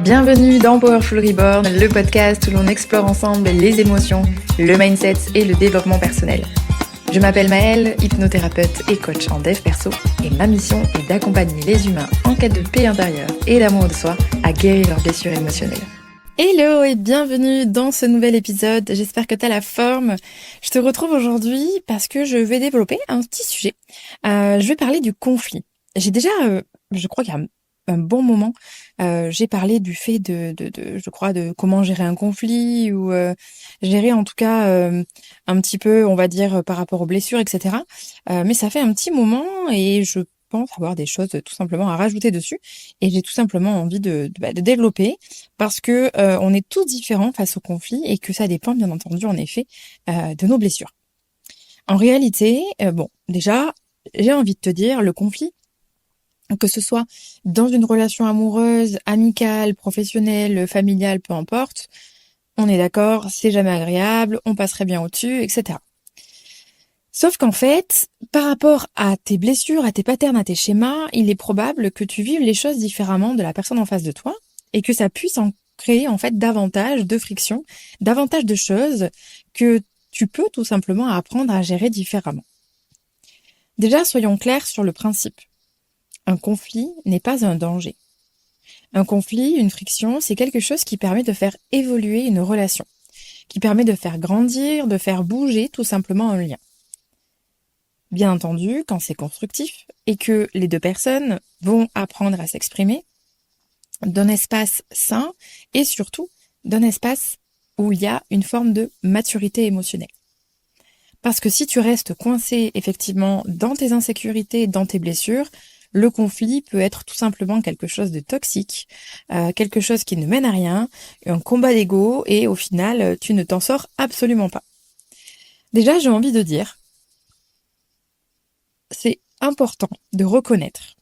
Bienvenue dans Powerful Reborn, le podcast où l'on explore ensemble les émotions, le mindset et le développement personnel. Je m'appelle Maëlle, hypnothérapeute et coach en dev perso, et ma mission est d'accompagner les humains en quête de paix intérieure et d'amour de soi à guérir leurs blessures émotionnelles. Hello et bienvenue dans ce nouvel épisode, j'espère que tu as la forme. Je te retrouve aujourd'hui parce que je vais développer un petit sujet. Je vais parler du conflit. J'ai déjà, je crois qu'il y a un bon moment, j'ai parlé du fait je crois, de comment gérer un conflit ou gérer en tout cas un petit peu, on va dire, par rapport aux blessures, etc. Mais ça fait un petit moment et je pense avoir des choses tout simplement à rajouter dessus et j'ai tout simplement envie de développer parce que on est tous différents face au conflit et que ça dépend bien entendu en effet de nos blessures. En réalité, déjà, j'ai envie de te dire, le conflit, que ce soit dans une relation amoureuse, amicale, professionnelle, familiale, peu importe, on est d'accord, c'est jamais agréable, on passerait bien au-dessus, etc. Sauf qu'en fait, par rapport à tes blessures, à tes patterns, à tes schémas, il est probable que tu vives les choses différemment de la personne en face de toi et que ça puisse en créer en fait davantage de friction, davantage de choses que tu peux tout simplement apprendre à gérer différemment. Déjà, soyons clairs sur le principe. Un conflit n'est pas un danger. Un conflit, une friction, c'est quelque chose qui permet de faire évoluer une relation, qui permet de faire grandir, de faire bouger tout simplement un lien. Bien entendu, quand c'est constructif et que les deux personnes vont apprendre à s'exprimer d'un espace sain et surtout d'un espace où il y a une forme de maturité émotionnelle. Parce que si tu restes coincé effectivement dans tes insécurités, dans tes blessures, le conflit peut être tout simplement quelque chose de toxique, quelque chose qui ne mène à rien, un combat d'ego et au final, tu ne t'en sors absolument pas. Déjà, j'ai envie de dire, c'est important de reconnaître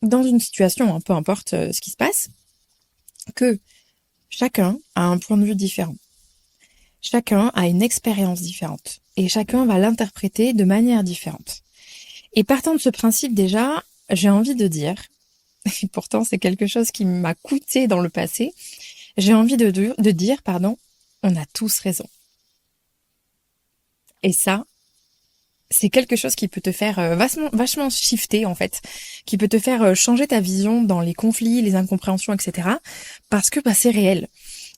dans une situation, peu importe ce qui se passe, que chacun a un point de vue différent. Chacun a une expérience différente et chacun va l'interpréter de manière différente. Et partant de ce principe déjà, j'ai envie de dire, et pourtant c'est quelque chose qui m'a coûté dans le passé, j'ai envie de dire, on a tous raison. Et ça, c'est quelque chose qui peut te faire vachement shifter en fait, qui peut te faire changer ta vision dans les conflits, les incompréhensions, etc. Parce que c'est réel.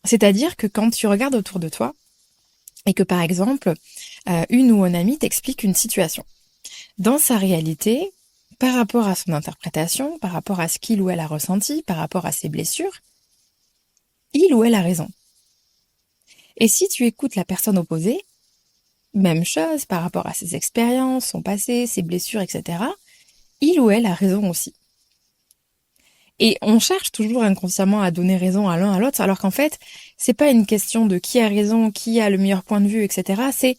C'est-à-dire que quand tu regardes autour de toi et que par exemple, une ou un ami t'explique une situation, dans sa réalité, par rapport à son interprétation, par rapport à ce qu'il ou elle a ressenti, par rapport à ses blessures, il ou elle a raison. Et si tu écoutes la personne opposée, même chose par rapport à ses expériences, son passé, ses blessures, etc., il ou elle a raison aussi. Et on cherche toujours inconsciemment à donner raison à l'un à l'autre, alors qu'en fait, c'est pas une question de qui a raison, qui a le meilleur point de vue, etc., c'est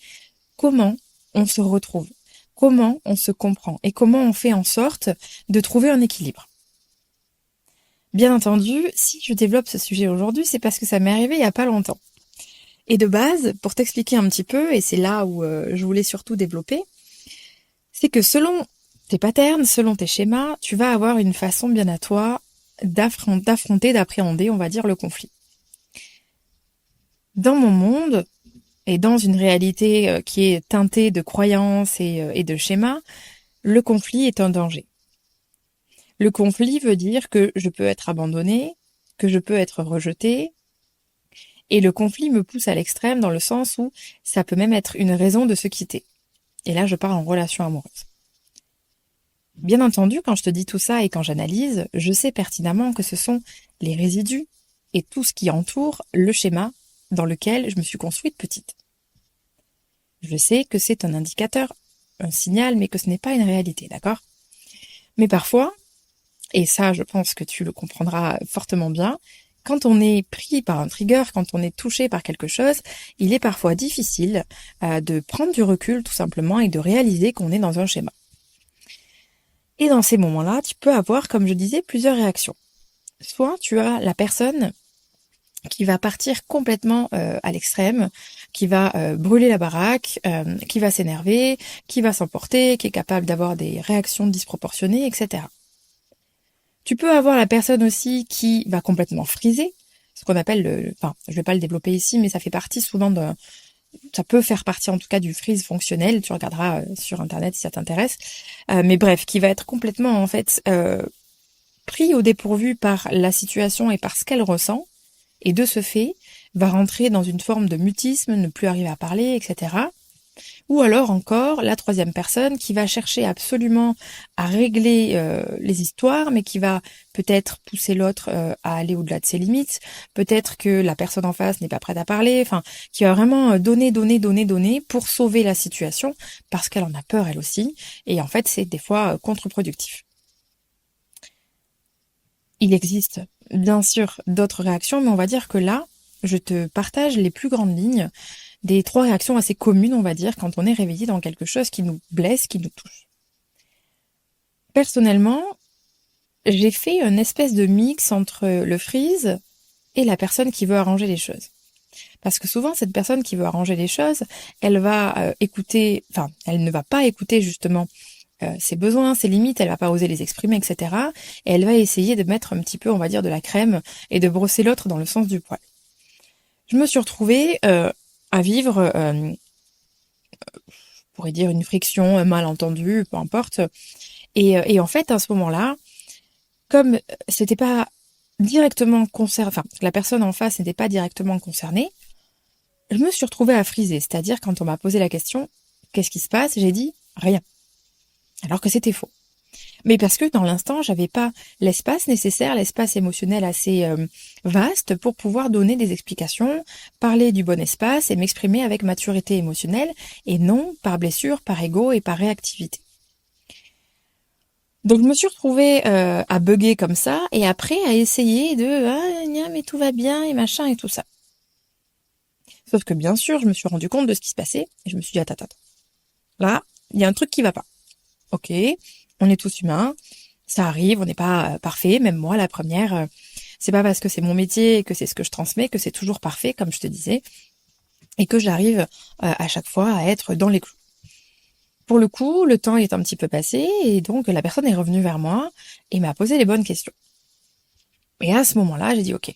comment on se retrouve. Comment on se comprend et comment on fait en sorte de trouver un équilibre. Bien entendu, si je développe ce sujet aujourd'hui, c'est parce que ça m'est arrivé il n'y a pas longtemps. Et de base, pour t'expliquer un petit peu, et c'est là où je voulais surtout développer, c'est que selon tes patterns, selon tes schémas, tu vas avoir une façon bien à toi d'affronter, d'appréhender, on va dire, le conflit. Dans mon monde, et dans une réalité qui est teintée de croyances et de schémas, le conflit est un danger. Le conflit veut dire que je peux être abandonnée, que je peux être rejetée, et le conflit me pousse à l'extrême dans le sens où ça peut même être une raison de se quitter. Et là, je parle en relation amoureuse. Bien entendu, quand je te dis tout ça et quand j'analyse, je sais pertinemment que ce sont les résidus et tout ce qui entoure le schéma dans lequel je me suis construite petite. Je sais que c'est un indicateur, un signal, mais que ce n'est pas une réalité, d'accord ? Mais parfois, et ça je pense que tu le comprendras fortement bien, quand on est pris par un trigger, quand on est touché par quelque chose, il est parfois difficile de prendre du recul tout simplement et de réaliser qu'on est dans un schéma. Et dans ces moments-là, tu peux avoir, comme je disais, plusieurs réactions. Soit tu as la personne qui va partir complètement à l'extrême, qui va brûler la baraque, qui va s'énerver, qui va s'emporter, qui est capable d'avoir des réactions disproportionnées, etc. Tu peux avoir la personne aussi qui va complètement friser, ce qu'on appelle enfin, je vais pas le développer ici, mais ça fait partie souvent ça peut faire partie en tout cas du freeze fonctionnel. Tu regarderas sur internet si ça t'intéresse. Mais bref, qui va être complètement en fait pris au dépourvu par la situation et par ce qu'elle ressent, et de ce fait va rentrer dans une forme de mutisme, ne plus arriver à parler, etc. Ou alors encore la troisième personne qui va chercher absolument à régler les histoires, mais qui va peut-être pousser l'autre à aller au-delà de ses limites, peut-être que la personne en face n'est pas prête à parler, enfin, qui va vraiment donner pour sauver la situation, parce qu'elle en a peur elle aussi, et en fait c'est des fois contre-productif. Il existe bien sûr d'autres réactions, mais on va dire que là, je te partage les plus grandes lignes des 3 réactions assez communes, on va dire, quand on est réveillé dans quelque chose qui nous blesse, qui nous touche. Personnellement, j'ai fait une espèce de mix entre le freeze et la personne qui veut arranger les choses. Parce que souvent, cette personne qui veut arranger les choses, elle va elle ne va pas écouter justement ses besoins, ses limites, elle va pas oser les exprimer, etc. Et elle va essayer de mettre un petit peu, on va dire, de la crème et de brosser l'autre dans le sens du poil. Je me suis retrouvée à vivre, je pourrais dire une friction, un malentendu, peu importe. Et en fait, à ce moment-là, comme c'était pas directement concerné, enfin, la personne en face n'était pas directement concernée, je me suis retrouvée à friser. C'est-à-dire, quand on m'a posé la question, qu'est-ce qui se passe? J'ai dit rien. Alors que c'était faux. Mais parce que dans l'instant, j'avais pas l'espace nécessaire, l'espace émotionnel assez vaste pour pouvoir donner des explications, parler du bon espace et m'exprimer avec maturité émotionnelle et non par blessure, par ego et par réactivité. Donc je me suis retrouvée à bugger comme ça et après à essayer de mais tout va bien et machin et tout ça. Sauf que bien sûr, je me suis rendu compte de ce qui se passait et je me suis dit attends. Là, il y a un truc qui va pas. Ok, on est tous humains, ça arrive, on n'est pas parfait, même moi la première, c'est pas parce que c'est mon métier et que c'est ce que je transmets que c'est toujours parfait, comme je te disais, et que j'arrive à chaque fois à être dans les clous. Pour le coup, le temps est un petit peu passé et donc la personne est revenue vers moi et m'a posé les bonnes questions. Et à ce moment-là, j'ai dit ok.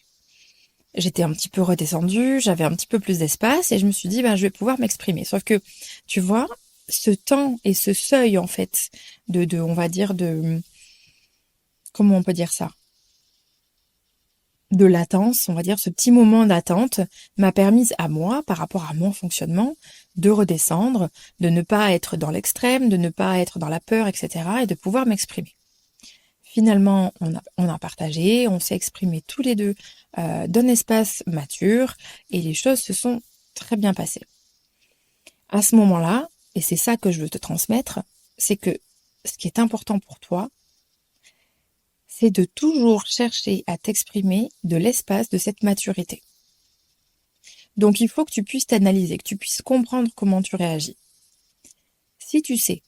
J'étais un petit peu redescendue, j'avais un petit peu plus d'espace et je me suis dit je vais pouvoir m'exprimer. Sauf que, tu vois, ce temps et ce seuil en fait on va dire comment on peut dire ça, de latence, on va dire ce petit moment d'attente m'a permis à moi, par rapport à mon fonctionnement, de redescendre, de ne pas être dans l'extrême, de ne pas être dans la peur, etc. et de pouvoir m'exprimer. Finalement, on a partagé, on s'est exprimé tous les deux d'un espace mature et les choses se sont très bien passées. À ce moment-là, et c'est ça que je veux te transmettre, c'est que ce qui est important pour toi, c'est de toujours chercher à t'exprimer de l'espace de cette maturité. Donc il faut que tu puisses t'analyser, que tu puisses comprendre comment tu réagis. Si tu sais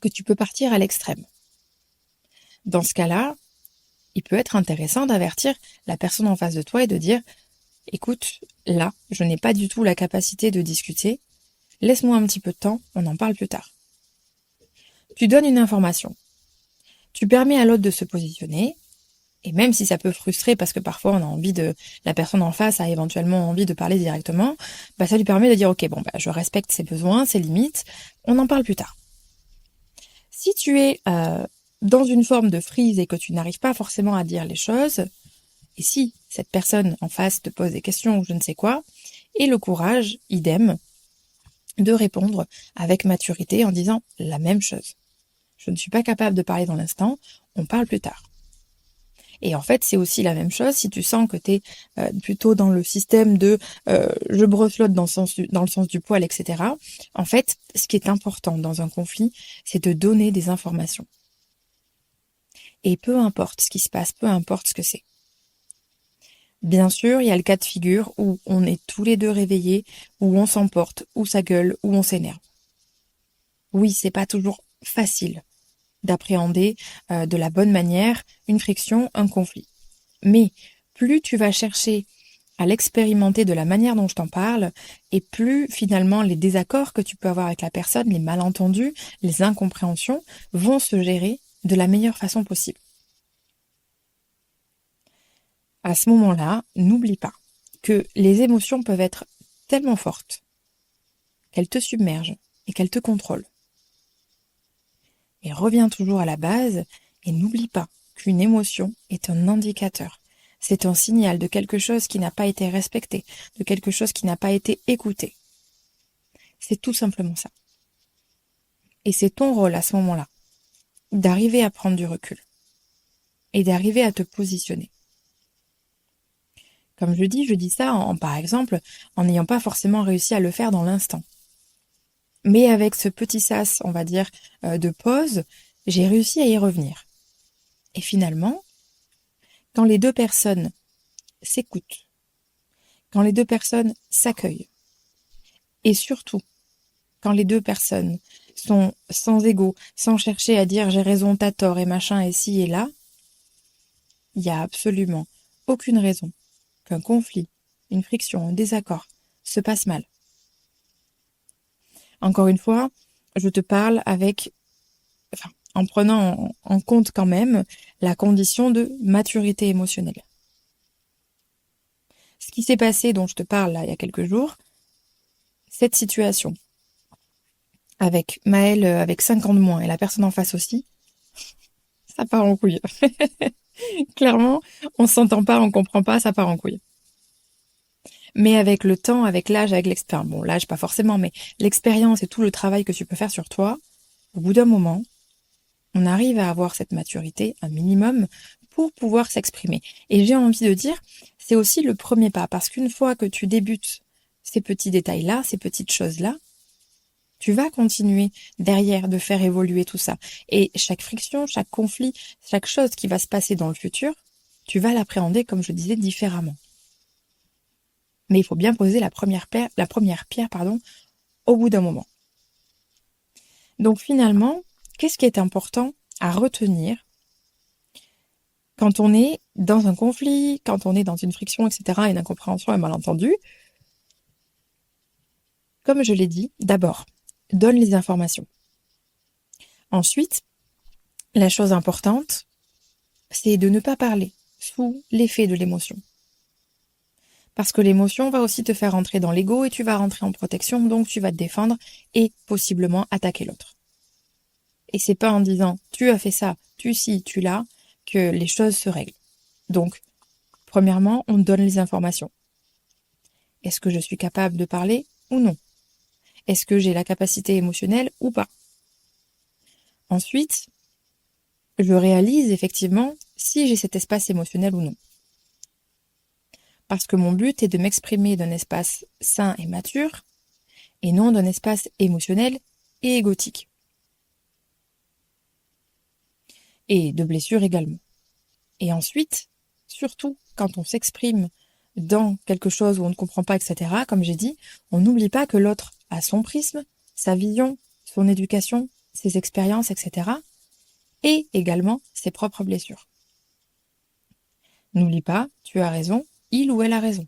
que tu peux partir à l'extrême, dans ce cas-là, il peut être intéressant d'avertir la personne en face de toi et de dire « Écoute, là, je n'ai pas du tout la capacité de discuter, laisse-moi un petit peu de temps, on en parle plus tard. » Tu donnes une information. Tu permets à l'autre de se positionner, et même si ça peut frustrer parce que parfois on a envie la personne en face a éventuellement envie de parler directement, ça lui permet de dire ok je respecte ses besoins, ses limites, on en parle plus tard. Si tu es dans une forme de freeze et que tu n'arrives pas forcément à dire les choses, et si cette personne en face te pose des questions ou je ne sais quoi, et le courage, idem, de répondre avec maturité en disant la même chose. Je ne suis pas capable de parler dans l'instant, on parle plus tard. Et en fait, c'est aussi la même chose si tu sens que tu es plutôt dans le système de je brosse l'autre dans le sens du poil, etc. En fait, ce qui est important dans un conflit, c'est de donner des informations. Et peu importe ce qui se passe, peu importe ce que c'est. Bien sûr, il y a le cas de figure où on est tous les deux réveillés, où on s'emporte, où ça gueule, où on s'énerve. Oui, c'est pas toujours facile d'appréhender de la bonne manière une friction, un conflit. Mais plus tu vas chercher à l'expérimenter de la manière dont je t'en parle, et plus finalement les désaccords que tu peux avoir avec la personne, les malentendus, les incompréhensions vont se gérer de la meilleure façon possible. À ce moment-là, n'oublie pas que les émotions peuvent être tellement fortes qu'elles te submergent et qu'elles te contrôlent. Et reviens toujours à la base et n'oublie pas qu'une émotion est un indicateur. C'est un signal de quelque chose qui n'a pas été respecté, de quelque chose qui n'a pas été écouté. C'est tout simplement ça. Et c'est ton rôle à ce moment-là d'arriver à prendre du recul et d'arriver à te positionner. Comme je dis ça par exemple en n'ayant pas forcément réussi à le faire dans l'instant. Mais avec ce petit sas, on va dire, de pause, j'ai réussi à y revenir. Et finalement, quand les deux personnes s'écoutent, quand les deux personnes s'accueillent, et surtout, quand les deux personnes sont sans ego, sans chercher à dire j'ai raison, t'as tort et machin et ci et là, il n'y a absolument aucune raison qu'un conflit, une friction, un désaccord se passe mal. Encore une fois, je te parle en prenant en compte quand même la condition de maturité émotionnelle. Ce qui s'est passé, dont je te parle là il y a quelques jours, cette situation, avec Maëlle avec 5 ans de moins et la personne en face aussi, ça part en couille. Clairement, on s'entend pas, on comprend pas, ça part en couille. Mais avec le temps, avec l'âge, avec l'expérience, bon l'âge pas forcément, mais l'expérience et tout le travail que tu peux faire sur toi, au bout d'un moment, on arrive à avoir cette maturité, un minimum, pour pouvoir s'exprimer. Et j'ai envie de dire, c'est aussi le premier pas, parce qu'une fois que tu débutes ces petits détails-là, ces petites choses-là, tu vas continuer derrière de faire évoluer tout ça. Et chaque friction, chaque conflit, chaque chose qui va se passer dans le futur, tu vas l'appréhender, comme je disais, différemment. Mais il faut bien poser la première pierre, au bout d'un moment. Donc finalement, qu'est-ce qui est important à retenir quand on est dans un conflit, quand on est dans une friction, etc., une incompréhension, un malentendu? Comme je l'ai dit, d'abord, donne les informations. Ensuite, la chose importante, c'est de ne pas parler sous l'effet de l'émotion. Parce que l'émotion va aussi te faire rentrer dans l'ego et tu vas rentrer en protection, donc tu vas te défendre et possiblement attaquer l'autre. Et c'est pas en disant tu as fait ça, tu ci, tu là, que les choses se règlent. Donc, premièrement, on donne les informations. Est-ce que je suis capable de parler ou non? Est-ce que j'ai la capacité émotionnelle ou pas? Ensuite, je réalise effectivement si j'ai cet espace émotionnel ou non. Parce que mon but est de m'exprimer d'un espace sain et mature, et non d'un espace émotionnel et égotique. Et de blessures également. Et ensuite, surtout quand on s'exprime dans quelque chose où on ne comprend pas, etc., comme j'ai dit, on n'oublie pas que l'autre a son prisme, sa vision, son éducation, ses expériences, etc., et également ses propres blessures. N'oublie pas, tu as raison, il ou elle a raison.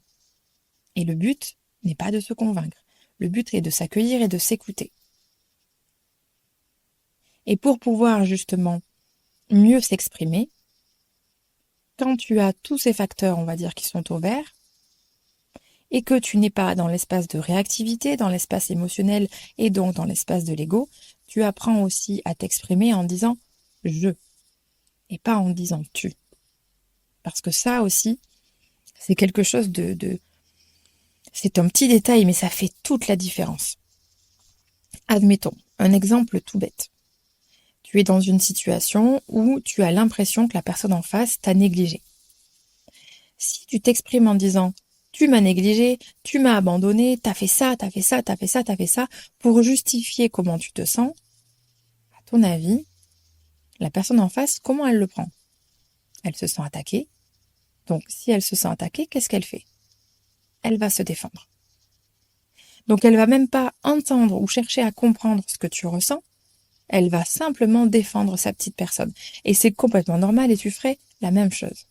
Et le but n'est pas de se convaincre. Le but est de s'accueillir et de s'écouter. Et pour pouvoir justement mieux s'exprimer, quand tu as tous ces facteurs, on va dire, qui sont au vert, et que tu n'es pas dans l'espace de réactivité, dans l'espace émotionnel et donc dans l'espace de l'ego, tu apprends aussi à t'exprimer en disant « je » et pas en disant « tu ». Parce que ça aussi, c'est quelque chose c'est un petit détail, mais ça fait toute la différence. Admettons, un exemple tout bête. Tu es dans une situation où tu as l'impression que la personne en face t'a négligé. Si tu t'exprimes en disant « tu m'as négligé, tu m'as abandonné, t'as fait ça, t'as fait ça, t'as fait ça, t'as fait ça », pour justifier comment tu te sens, à ton avis, la personne en face, comment elle le prend? Elle se sent attaquée. Donc, si elle se sent attaquée, qu'est-ce qu'elle fait? Elle va se défendre. Donc, elle va même pas entendre ou chercher à comprendre ce que tu ressens. Elle va simplement défendre sa petite personne. Et c'est complètement normal et tu ferais la même chose.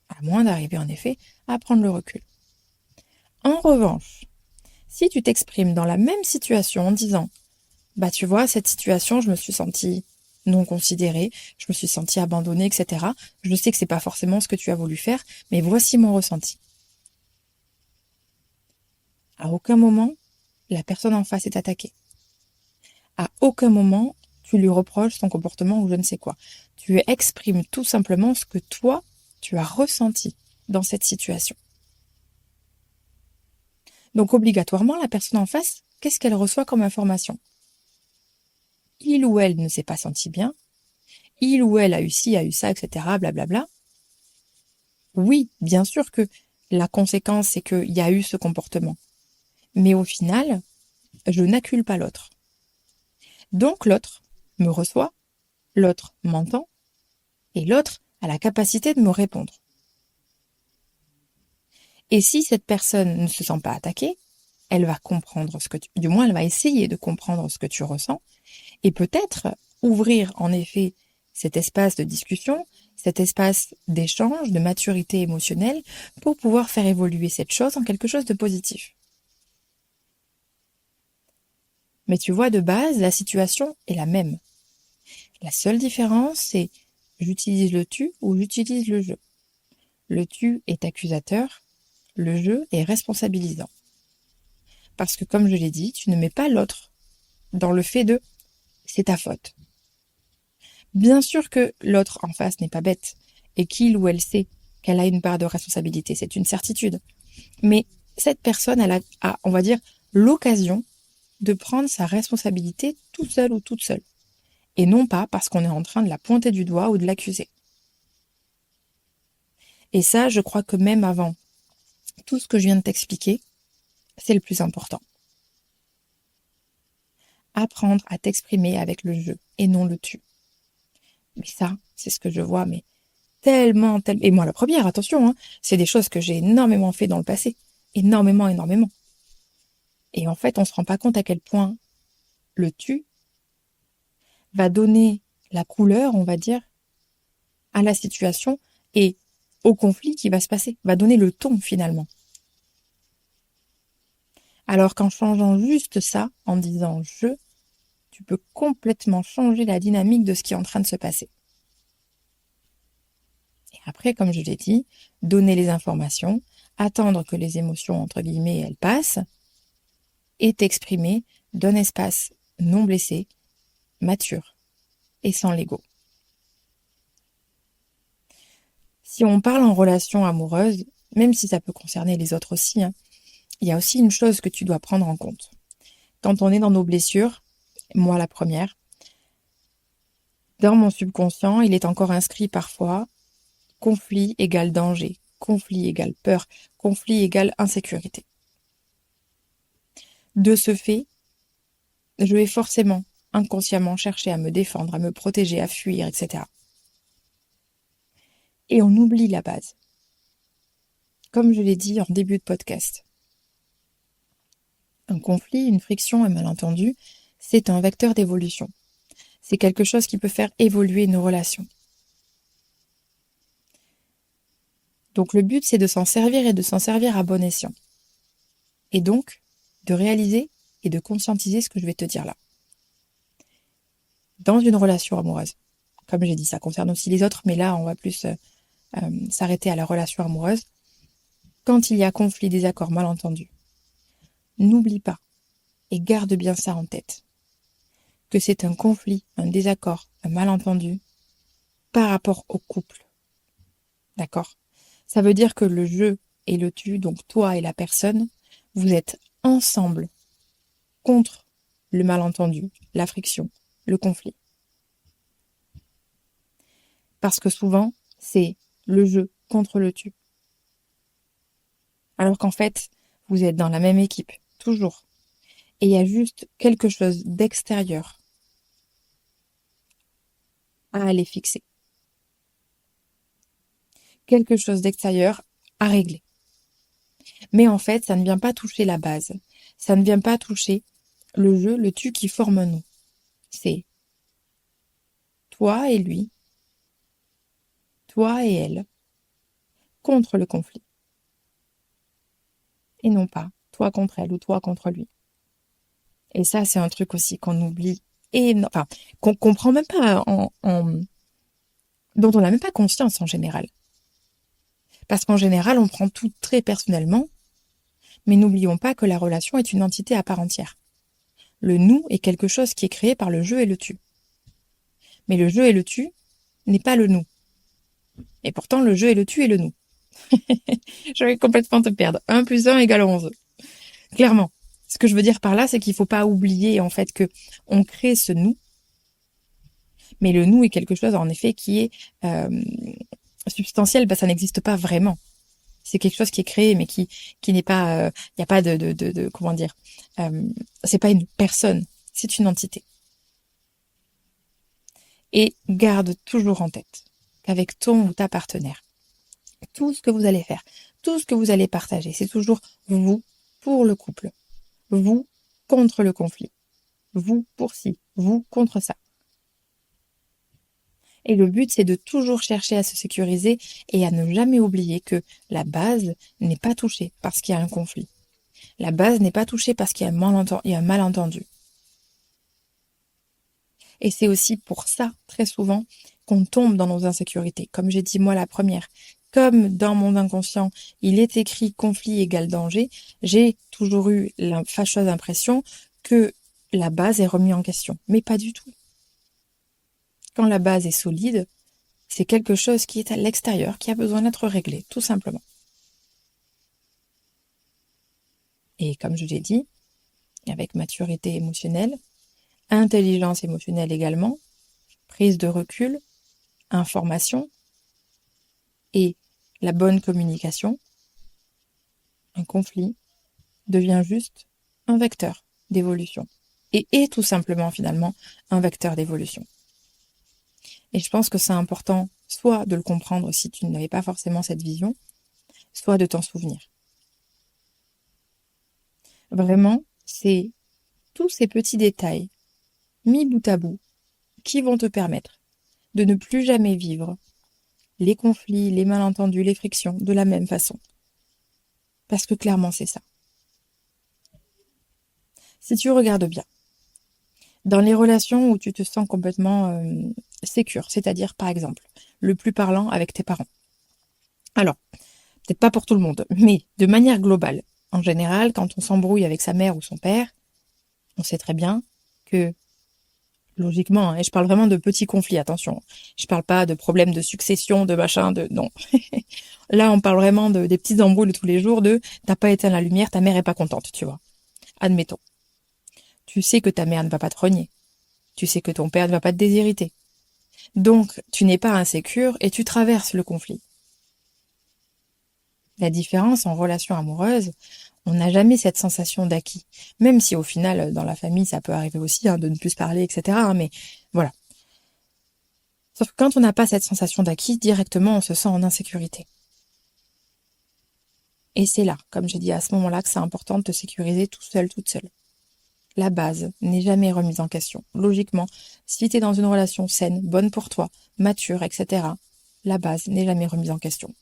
À moins d'arriver en effet à prendre le recul. En revanche, si tu t'exprimes dans la même situation en disant « bah tu vois, cette situation, je me suis sentie non considérée, je me suis sentie abandonnée, etc. Je sais que c'est pas forcément ce que tu as voulu faire, mais voici mon ressenti. À aucun moment, la personne en face est attaquée. À aucun moment, tu lui reproches son comportement ou je ne sais quoi. Tu exprimes tout simplement ce que toi, tu as ressenti dans cette situation. Donc obligatoirement, la personne en face, qu'est-ce qu'elle reçoit comme information? Il ou elle ne s'est pas senti bien, il ou elle a eu ci, a eu ça, etc., blablabla. Oui, bien sûr que la conséquence, c'est qu'il y a eu ce comportement. Mais au final, je n'accule pas l'autre. Donc l'autre me reçoit, l'autre m'entend, et l'autre a la capacité de me répondre. Et si cette personne ne se sent pas attaquée, elle va comprendre du moins elle va essayer de comprendre ce que tu ressens, et peut-être ouvrir en effet cet espace de discussion, cet espace d'échange, de maturité émotionnelle, pour pouvoir faire évoluer cette chose en quelque chose de positif. Mais tu vois, de base, la situation est la même. La seule différence, c'est j'utilise le tu ou j'utilise le je. Le tu est accusateur, le je est responsabilisant. Parce que comme je l'ai dit, tu ne mets pas l'autre dans le fait de c'est ta faute. Bien sûr que l'autre en face n'est pas bête et qu'il ou elle sait qu'elle a une part de responsabilité, c'est une certitude. Mais cette personne, elle a, on va dire, l'occasion de prendre sa responsabilité tout seul ou toute seule. Et non pas parce qu'on est en train de la pointer du doigt ou de l'accuser. Et ça, je crois que même avant tout ce que je viens de t'expliquer, c'est le plus important. Apprendre à t'exprimer avec le je et non le tu. Mais ça, c'est ce que je vois, mais tellement. Et moi la première, attention, c'est des choses que j'ai énormément fait dans le passé. Énormément. Et en fait, on se rend pas compte à quel point le tu va donner la couleur, on va dire, à la situation et au conflit qui va se passer, va donner le ton finalement. Alors qu'en changeant juste ça, en disant je, tu peux complètement changer la dynamique de ce qui est en train de se passer. Et après, comme je l'ai dit, donner les informations, attendre que les émotions, entre guillemets, elles passent, et t'exprimer d'un espace non blessé, mature et sans l'ego. Si on parle en relation amoureuse, même si ça peut concerner les autres aussi, il y a aussi une chose que tu dois prendre en compte. Quand on est dans nos blessures, moi la première, dans mon subconscient, il est encore inscrit parfois conflit égale danger, conflit égale peur, conflit égale insécurité. De ce fait, je vais forcément, inconsciemment, chercher à me défendre, à me protéger, à fuir, etc. Et on oublie la base. Comme je l'ai dit en début de podcast, un conflit, une friction, un malentendu, c'est un vecteur d'évolution. C'est quelque chose qui peut faire évoluer nos relations. Donc le but, c'est de s'en servir et de s'en servir à bon escient. Et donc, de réaliser et de conscientiser ce que je vais te dire là. Dans une relation amoureuse, comme j'ai dit, ça concerne aussi les autres, mais là, on va plus s'arrêter à la relation amoureuse. Quand il y a conflit, désaccord, malentendu, n'oublie pas et garde bien ça en tête, que c'est un conflit, un désaccord, un malentendu par rapport au couple. D'accord? Ça veut dire que le je et le tu, donc toi et la personne, vous êtes ensemble contre le malentendu, la friction, le conflit. Parce que souvent, c'est le je contre le tu. Alors qu'en fait, vous êtes dans la même équipe, toujours. Et il y a juste quelque chose d'extérieur à aller fixer. Quelque chose d'extérieur à régler. Mais en fait, ça ne vient pas toucher la base. Ça ne vient pas toucher le je, le tu qui forme nous. C'est toi et lui, toi et elle, contre le conflit. Et non pas toi contre elle ou toi contre lui. Et ça, c'est un truc aussi qu'on oublie enfin, qu'on comprend même pas dont on n'a même pas conscience en général. Parce qu'en général, on prend tout très personnellement, mais n'oublions pas que la relation est une entité à part entière. Le nous est quelque chose qui est créé par le je et le tu. Mais le je et le tu n'est pas le nous. Et pourtant, le je et le tu est le nous. Je vais complètement te perdre. 1 plus 1 égale 11. Clairement. Ce que je veux dire par là, c'est qu'il faut pas oublier, en fait, que on crée ce nous. Mais le nous est quelque chose, en effet, qui est substantiel, ça n'existe pas vraiment. C'est quelque chose qui est créé, mais qui n'est pas, il y a pas de comment dire, c'est pas une personne, c'est une entité. Et garde toujours en tête qu'avec ton ou ta partenaire, tout ce que vous allez faire, tout ce que vous allez partager, c'est toujours vous pour le couple, vous contre le conflit, vous pour ci, vous contre ça. Et le but, c'est de toujours chercher à se sécuriser et à ne jamais oublier que la base n'est pas touchée parce qu'il y a un conflit. La base n'est pas touchée parce qu'il y a un malentendu. Et c'est aussi pour ça, très souvent, qu'on tombe dans nos insécurités. Comme j'ai dit moi la première, comme dans mon inconscient, il est écrit conflit égale danger, j'ai toujours eu la fâcheuse impression que la base est remise en question. Mais pas du tout. Quand la base est solide, c'est quelque chose qui est à l'extérieur, qui a besoin d'être réglé, tout simplement. Et comme je l'ai dit, avec maturité émotionnelle, intelligence émotionnelle également, prise de recul, information et la bonne communication, un conflit devient juste un vecteur d'évolution. Et est tout simplement finalement un vecteur d'évolution. Et je pense que c'est important soit de le comprendre si tu n'avais pas forcément cette vision, soit de t'en souvenir. Vraiment, c'est tous ces petits détails mis bout à bout qui vont te permettre de ne plus jamais vivre les conflits, les malentendus, les frictions de la même façon. Parce que clairement, c'est ça. Si tu regardes bien, dans les relations où tu te sens complètement sécure, c'est-à-dire par exemple, le plus parlant avec tes parents. Alors, peut-être pas pour tout le monde, mais de manière globale, en général, quand on s'embrouille avec sa mère ou son père, on sait très bien que, logiquement, et je parle vraiment de petits conflits, attention, je parle pas de problèmes de succession, de machin, non. Là, on parle vraiment des petites embrouilles de tous les jours, t'as pas éteint la lumière, ta mère est pas contente, tu vois. Admettons. Tu sais que ta mère ne va pas te renier. Tu sais que ton père ne va pas te déshériter. Donc, tu n'es pas insécure et tu traverses le conflit. La différence en relation amoureuse, on n'a jamais cette sensation d'acquis. Même si au final, dans la famille, ça peut arriver aussi de ne plus se parler, etc. Mais voilà. Sauf que quand on n'a pas cette sensation d'acquis, directement, on se sent en insécurité. Et c'est là, comme j'ai dit à ce moment-là, que c'est important de te sécuriser tout seul, toute seule. La base n'est jamais remise en question. Logiquement, si tu es dans une relation saine, bonne pour toi, mature, etc., la base n'est jamais remise en question.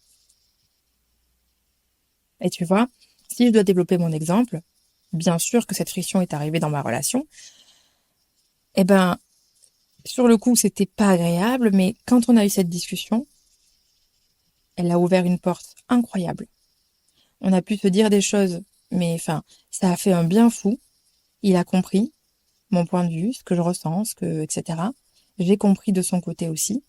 Et tu vois, si je dois développer mon exemple, bien sûr que cette friction est arrivée dans ma relation, eh ben, sur le coup, c'était pas agréable, mais quand on a eu cette discussion, elle a ouvert une porte incroyable. On a pu se dire des choses, mais enfin, ça a fait un bien fou. Il a compris mon point de vue, ce que je ressens, etc. J'ai compris de son côté aussi.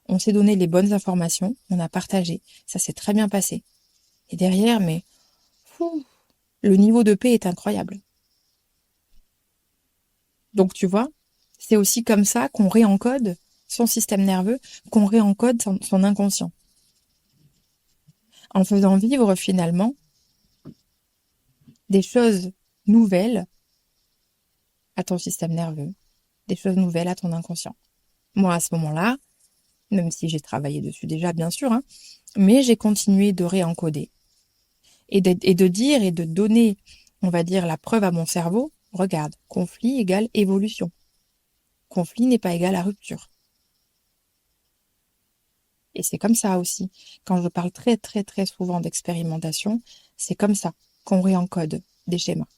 On s'est donné les bonnes informations, on a partagé, ça s'est très bien passé. Et derrière, mais le niveau de paix est incroyable. Donc tu vois, c'est aussi comme ça qu'on réencode son système nerveux, qu'on réencode son inconscient. En faisant vivre finalement des choses nouvelles à ton système nerveux, des choses nouvelles à ton inconscient. Moi, à ce moment-là, même si j'ai travaillé dessus déjà, bien sûr, mais j'ai continué de réencoder et de dire et de donner, on va dire, la preuve à mon cerveau. Regarde, conflit égale évolution. Conflit n'est pas égal à rupture. Et c'est comme ça aussi. Quand je parle très très très souvent d'expérimentation, c'est comme ça qu'on réencode des schémas.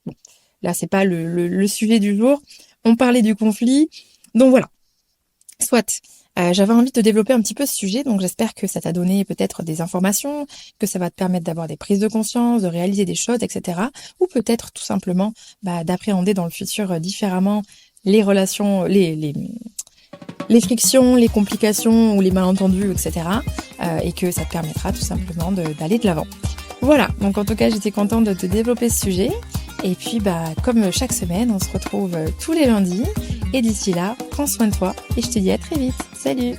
Bon. là c'est pas le sujet du jour. On parlait du conflit, donc voilà. Soit. J'avais envie de développer un petit peu ce sujet, donc j'espère que ça t'a donné peut-être des informations, que ça va te permettre d'avoir des prises de conscience, de réaliser des choses, etc. Ou peut-être tout simplement d'appréhender dans le futur différemment les relations, les frictions, les complications ou les malentendus, etc. Et que ça te permettra tout simplement d'aller de l'avant. Voilà, donc en tout cas j'étais contente de te développer ce sujet. Et puis comme chaque semaine, on se retrouve tous les lundis. Et d'ici là, prends soin de toi et je te dis à très vite. Salut!